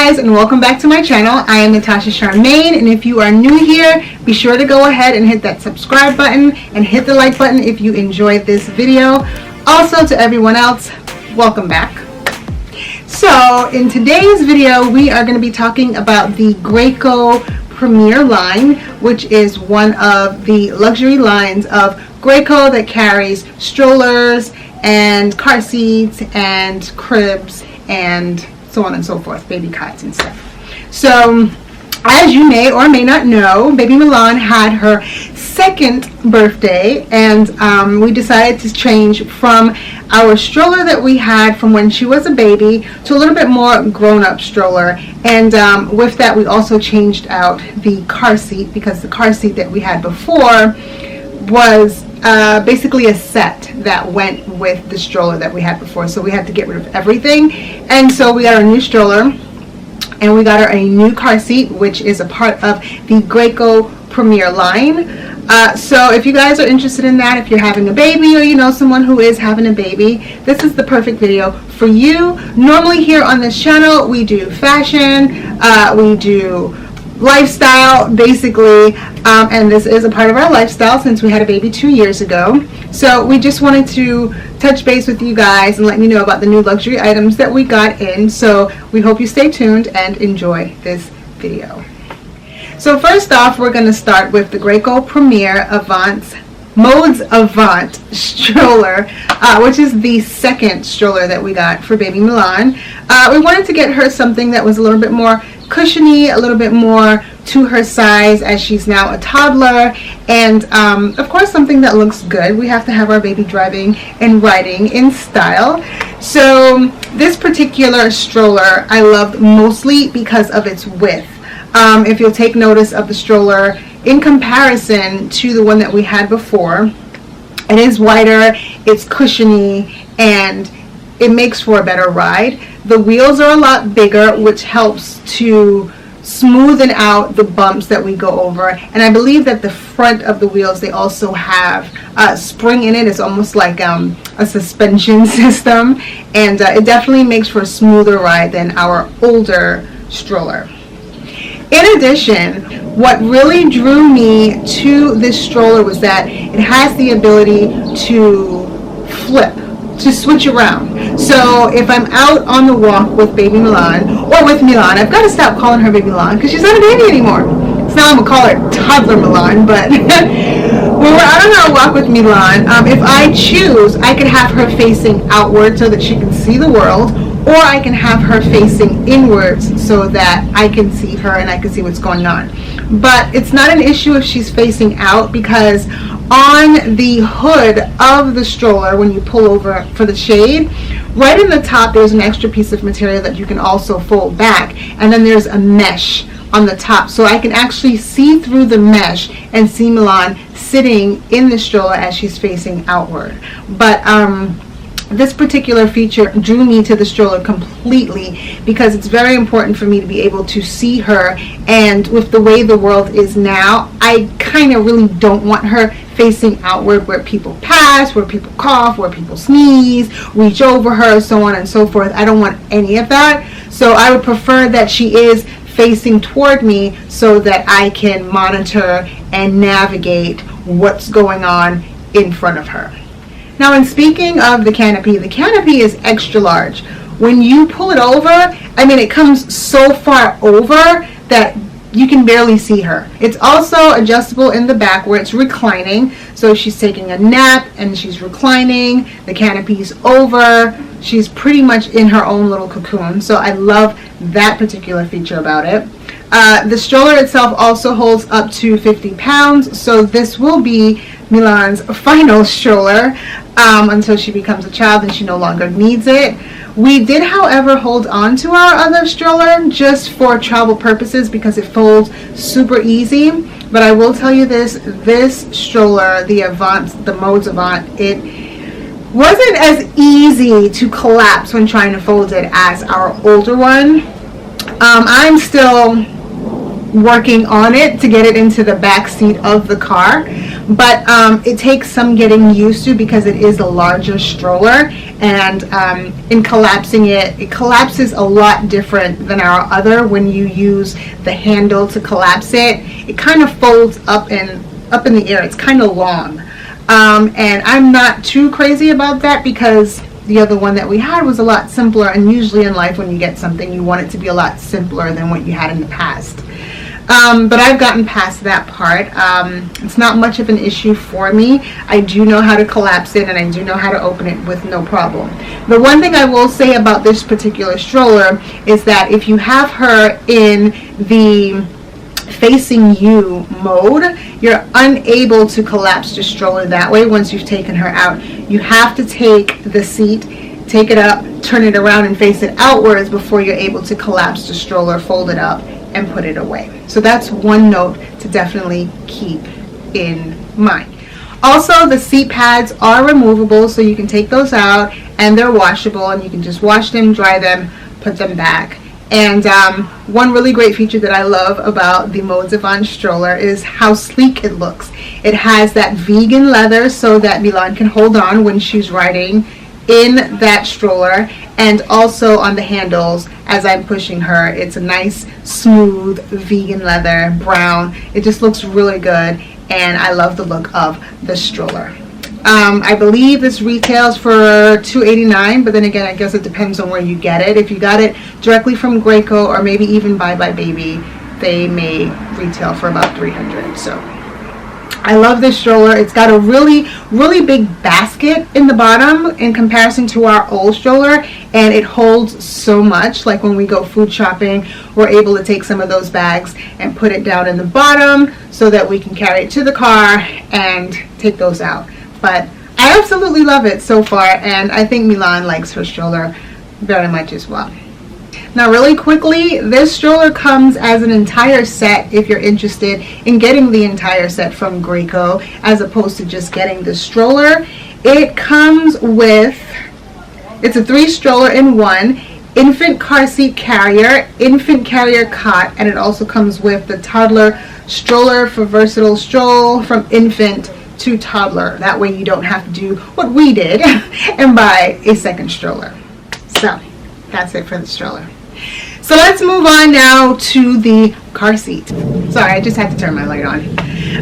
guys, and welcome back to my channel. I am Natasha Charmaine, and if you are new here, be sure to go ahead and hit that subscribe button and hit the like button if you enjoyed this video. Also, to everyone else, welcome back. So in today's video, we are going to be talking about the Graco Premium line, which is one of the luxury lines of Graco that carries strollers and car seats and cribs and so on and so forth, baby cots and stuff. So as you may or may not know, baby Milan had her second birthday, and we decided to change from our stroller that we had from when she was a baby to a little bit more grown-up stroller. And with that, we also changed out the car seat, because the car seat that we had before was basically a set that went with the stroller that we had before, so we had to get rid of everything. And so we got a new stroller and we got her a new car seat, which is a part of the Graco Premium line. So if you guys are interested in that, if you're having a baby or you know someone who is having a baby, this is the perfect video for you. Normally here on this channel we do fashion, we do lifestyle basically, and this is a part of our lifestyle since we had a baby 2 years ago. So we just wanted to touch base with you guys and let you know about the new luxury items that we got in. So we hope you stay tuned and enjoy this video. So first off, we're going to start with the Graco Premium Modes Avant stroller, which is the second stroller that we got for baby Milan. We wanted to get her something that was a little bit more cushiony, a little bit more to her size as she's now a toddler, and of course something that looks good. We have to have our baby driving and riding in style. So this particular stroller I loved mostly because of its width. If you'll take notice of the stroller in comparison to the one that we had before, it is wider, it's cushiony, and it makes for a better ride. The wheels are a lot bigger, which helps to smoothen out the bumps that we go over. And I believe that the front of the wheels, they also have a spring in it. It's almost like a suspension system, and it definitely makes for a smoother ride than our older stroller. In addition, what really drew me to this stroller was that it has the ability to flip, to switch around. So if I'm out on the walk with baby Milan, or with Milan, I've got to stop calling her baby Milan because she's not a baby anymore. So now I'm going to call her toddler Milan, but when we're out on our walk with Milan, if I choose, I can have her facing outward so that she can see the world, or I can have her facing inwards so that I can see her and I can see what's going on. But it's not an issue if she's facing out, because on the hood of the stroller, when you pull over for the shade, right in the top there's an extra piece of material that you can also fold back, and then there's a mesh on the top, so I can actually see through the mesh and see Milan sitting in the stroller as she's facing outward. But this particular feature drew me to the stroller completely, because it's very important for me to be able to see her, and with the way the world is now, I kind of really don't want her facing outward where people pass, where people cough, where people sneeze, reach over her, so on and so forth. I don't want any of that. So I would prefer that she is facing toward me so that I can monitor and navigate what's going on in front of her. Now, in speaking of the canopy is extra large. When you pull it over, I mean, it comes so far over that you can barely see her. It's also adjustable in the back where it's reclining. So if she's taking a nap and she's reclining, the canopy's over, she's pretty much in her own little cocoon. So I love that particular feature about it. The stroller itself also holds up to 50 pounds, so this will be Milan's final stroller until she becomes a child and she no longer needs it. We did, however, hold on to our other stroller just for travel purposes because it folds super easy. But I will tell you this stroller, the Modes Avant, it wasn't as easy to collapse when trying to fold it as our older one. I'm still working on it to get it into the back seat of the car, but it takes some getting used to because it is a larger stroller, and in collapsing it collapses a lot different than our other. When you use the handle to collapse it, it kind of folds up in the air. It's kind of long, and I'm not too crazy about that because the other one that we had was a lot simpler, and usually in life when you get something you want it to be a lot simpler than what you had in the past. But I've gotten past that part. It's not much of an issue for me. I do know how to collapse it, and I do know how to open it with no problem. The one thing I will say about this particular stroller is that if you have her in the facing you mode, you're unable to collapse the stroller that way once you've taken her out. You have to take the seat, take it up, turn it around and face it outwards before you're able to collapse the stroller, fold it up, and put it away. So that's one note to definitely keep in mind. Also, the seat pads are removable, so you can take those out, and they're washable, and you can just wash them, dry them, put them back. And one really great feature that I love about the Mode Savant stroller is how sleek it looks. It has that vegan leather so that Milan can hold on when she's riding in that stroller, and also on the handles as I'm pushing her. It's a nice smooth vegan leather, brown. It just looks really good, and I love the look of the stroller. I believe this retails for $289, but then again, I guess it depends on where you get it. If you got it directly from Graco or maybe even Buy by Baby, they may retail for about $300. So I love this stroller. It's got a really big basket in the bottom in comparison to our old stroller, and it holds so much. Like when we go food shopping, we're able to take some of those bags and put it down in the bottom so that we can carry it to the car and take those out. But I absolutely love it so far, and I think Milan likes her stroller very much as well. Now, really quickly, this stroller comes as an entire set if you're interested in getting the entire set from Graco as opposed to just getting the stroller. It comes with, it's a 3 stroller in 1, infant car seat carrier, infant carrier cot, and it also comes with the toddler stroller for versatile stroll from infant to toddler. That way you don't have to do what we did and buy a second stroller. So that's it for the stroller. So let's move on now to the car seat. Sorry, I just had to turn my light on.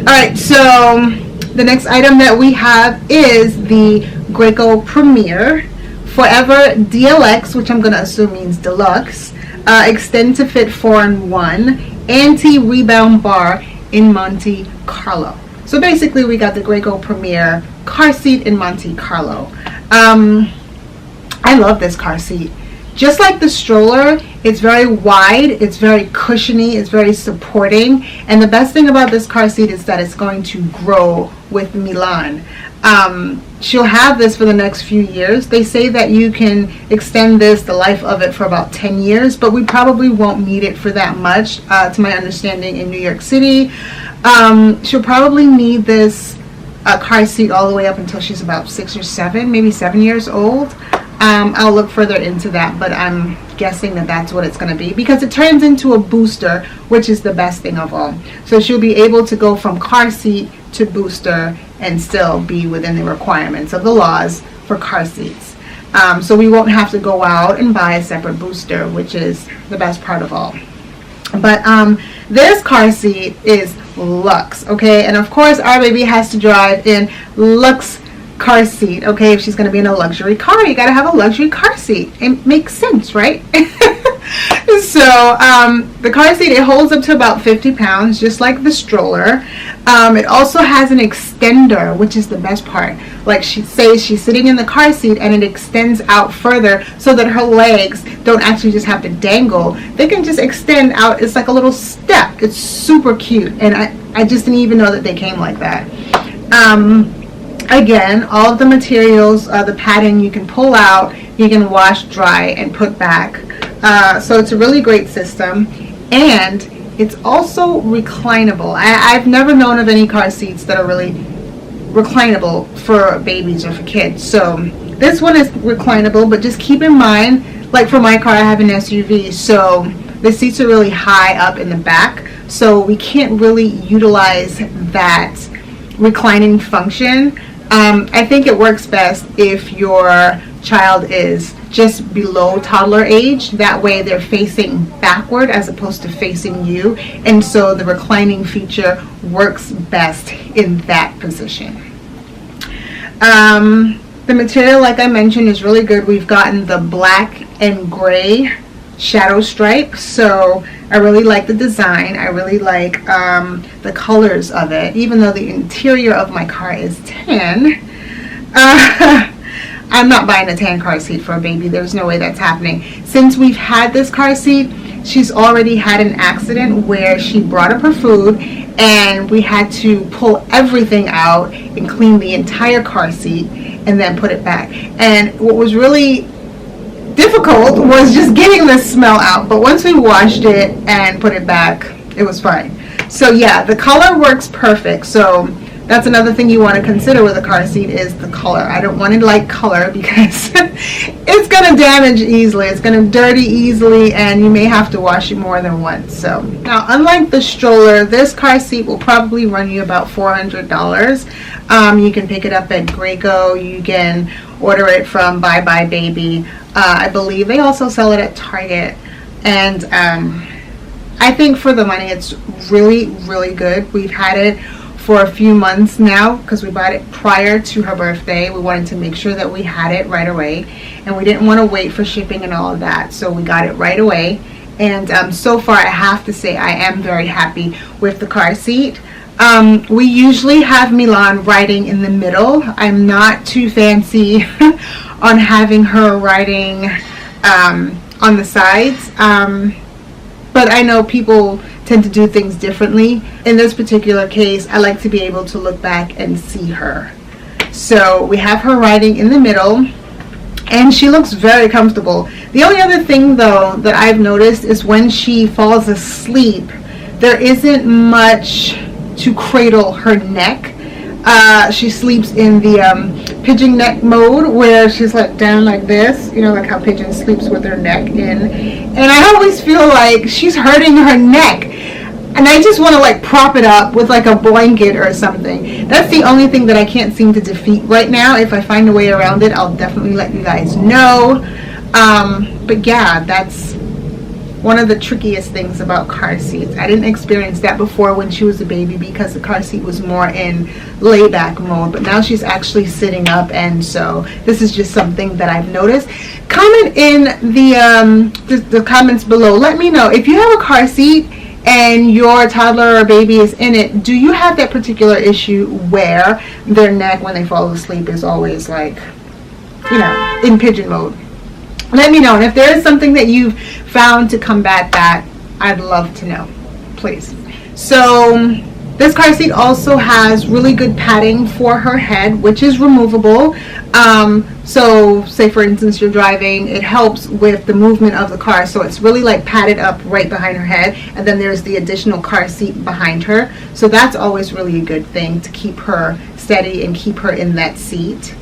Alright, so the next item that we have is the Graco Premium Forever DLX, which I'm going to assume means deluxe, extend to fit 4-in-1 anti-rebound bar in Montecarlo. So basically we got the Graco Premium car seat in Montecarlo. I love this car seat. Just like the stroller, it's very wide, it's very cushiony, it's very supporting, and the best thing about this car seat is that it's going to grow with Milan. She'll have this for the next few years. They say that you can extend the life of it for about 10 years, but we probably won't need it for that much, to my understanding, in New York City. She'll probably need this car seat all the way up until she's about 6 or 7, maybe 7 years old. I'll look further into that, but I'm guessing that that's what it's going to be because it turns into a booster, which is the best thing of all. So she'll be able to go from car seat to booster and still be within the requirements of the laws for car seats. So we won't have to go out and buy a separate booster, which is the best part of all. But this car seat is luxe, okay? And of course our baby has to drive in luxe car seat, okay? If she's going to be in a luxury car, you got to have a luxury car seat. It makes sense, right? So the car seat, it holds up to about 50 pounds, just like the stroller. It also has an extender, which is the best part. Like she says, she's sitting in the car seat and it extends out further so that her legs don't actually just have to dangle. They can just extend out. It's like a little step. It's super cute, and I just didn't even know that they came like that. Again, all of the materials, the padding you can pull out, you can wash, dry, and put back. So it's a really great system, and it's also reclinable. I've never known of any car seats that are really reclinable for babies or for kids. So this one is reclinable, but just keep in mind, like for my car, I have an SUV, so the seats are really high up in the back, so we can't really utilize that reclining function. I think it works best if your child is just below toddler age. That way they're facing backward as opposed to facing you, and so the reclining feature works best in that position. The material, like I mentioned, is really good. We've gotten the black and gray shadow stripe, so I really like the design. I really like the colors of it, even though the interior of my car is tan. I'm not buying a tan car seat for a baby. There's no way that's happening. Since we've had this car seat, she's already had an accident where she brought up her food and we had to pull everything out and clean the entire car seat and then put it back. And what was really difficult was just getting the smell out, but once we washed it and put it back, it was fine. So yeah, the color works perfect. So that's another thing you want to consider with a car seat is the color. I don't want a light color because it's going to damage easily. It's going to dirty easily, and you may have to wash it more than once. So now, unlike the stroller, this car seat will probably run you about $400. You can pick it up at Graco. You can order it from Bye Bye Baby. I believe they also sell it at Target. And I think for the money, it's really, really good. We've had it for a few months now because we bought it prior to her birthday. We wanted to make sure that we had it right away, and we didn't want to wait for shipping and all of that, so we got it right away. And so far, I have to say I am very happy with the car seat. We usually have Milan riding in the middle. I'm not too fancy on having her riding on the sides, but I know people tend to do things differently. In this particular case, I like to be able to look back and see her. So we have her riding in the middle, and she looks very comfortable. The only other thing though that I've noticed is when she falls asleep, there isn't much to cradle her neck. She sleeps in the pigeon neck mode, where she's let down like this, you know, like how pigeon sleeps with her neck in. And I always feel like she's hurting her neck, and I just want to like prop it up with like a blanket or something. That's the only thing that I can't seem to defeat right now. If I find a way around it, I'll definitely let you guys know. But yeah, that's one of the trickiest things about car seats. I didn't experience that before when she was a baby because the car seat was more in layback mode, but now she's actually sitting up, and so this is just something that I've noticed. Comment in the comments below. Let me know if you have a car seat and your toddler or baby is in it. Do you have that particular issue where their neck when they fall asleep is always like, you know, in pigeon mode? Let me know, and if there is something that you've found to combat that, I'd love to know, please. So this car seat also has really good padding for her head, which is removable. So say for instance you're driving, it helps with the movement of the car, so it's really like padded up right behind her head, and then there's the additional car seat behind her, so that's always really a good thing to keep her steady and keep her in that seat.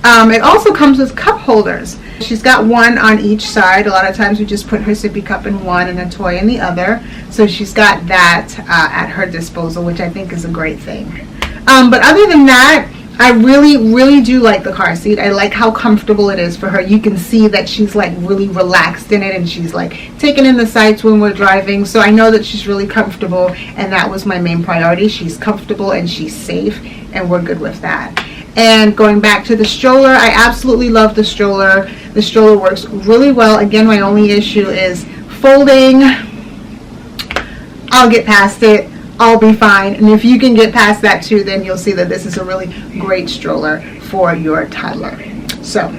It also comes with cup holders. She's got one on each side. A lot of times we just put her sippy cup in one and a toy in the other. So she's got that at her disposal, which I think is a great thing. But other than that, I really do like the car seat. I like how comfortable it is for her. You can see that she's like really relaxed in it, and she's like taking in the sights when we're driving. So I know that she's really comfortable, and that was my main priority. She's comfortable and she's safe, and we're good with that. And going back to the stroller, I absolutely love the stroller. The stroller works really well. Again, my only issue is folding. I'll get past it. I'll be fine. And if you can get past that too, then you'll see that this is a really great stroller for your toddler. So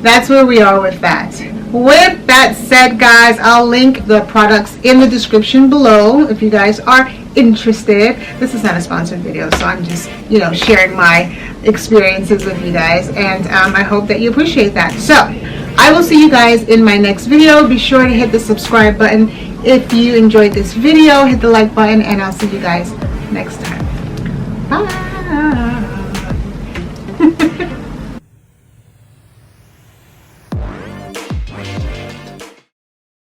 that's where we are with that. With that said, guys, I'll link the products in the description below if you guys are interested. This is not a sponsored video, so I'm just, you know, sharing my experiences with you guys, and I hope that you appreciate that. So I will see you guys in my next video. Be sure to hit the subscribe button if you enjoyed this video. Hit the like button, and I'll see you guys next time. Bye.